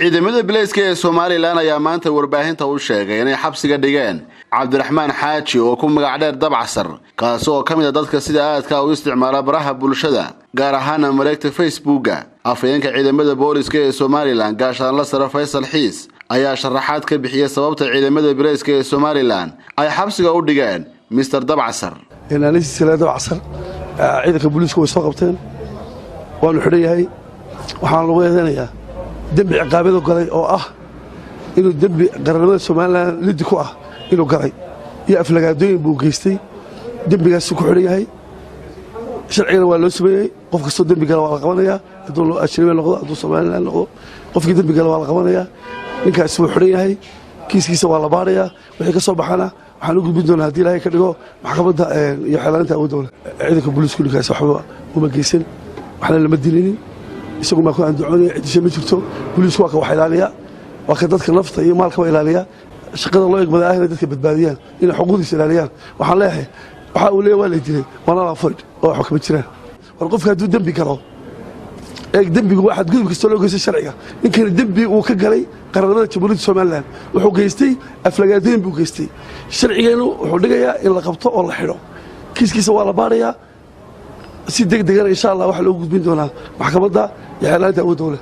ciidamada bilayska ee Soomaaliland ayaa maanta warbaahinta u sheegay inay xabsiga dhigeen Cabdiraxmaan Xaaji oo ku magac dheer Dabcasar kaas oo kamid ah dadka sida aadka u isticmaala baraha bulshada gaar ahaan mareegta Facebook-ga. Afhayeenka ciidamada booliska ee Soomaaliland gaashaanle sare Faysal Xiis ayaa sharaxaad ka bixiyay sababta ciidamada bilayska ee Soomaaliland ay xabsiga u dhigeen Mr. Dabcasar. inaan silaa Dabcasar ciidanka booliska way soo qabteen waanu xidhayahay waxaan lagu eedeynayaa dembi ciqaabeed oo galay oo ah inuu dembi qaranimada Soomaaliland lid ku ah inuu galay iyo aflagaadooyin buu geystay dembigaas ku xidhan yahay sharciga waa loo sameeyay qof kasta dembi gala waa la qabanayaa haduu loo ashriyo noqdo haduu Soomaaliland noqdo qofkii dembi gala waa la qabanayaa ninkaas wuu xidhan yahay kiiskiisa waa la baarayaa wixii ka soo baxana waxaan u gudbin doonaa hadii Ilaahay ka dhigo maxkamadda iyo xeelaanta awoodooda ciidanka booliska ninkaas waxba uma geysan waxna lama dilinin isagu ma ku andacoonay cidisha ma jirto booliisku waa ka wax ilaaliya waa ka dadka nafta iyo maalka ilaaliya shaqada loo eegmada ah inay dadka badbaadiyaan inay xuquuqdiisa ilaaliyaan waxaan leeyahay waxa uu leeyahay waa la dilay wana la fadhi oo wax ka jiraan war qofka haduu dembi galo dembigu waxa gudub kasta loo geystay sharciga ninkan dembi uu ka galay qaranimada Jamhuuriyadda Soomaaliland wuxuu geystay aflagaadeen buu geystay sharcigeenu wuxuu dhigayaa in la qabto oo la xidho kiiskiisa waa la baarayaa si degdeg ah insha Allah waxa loo gudbin doonaa maxkamadda iyo xeelaanta awoodooda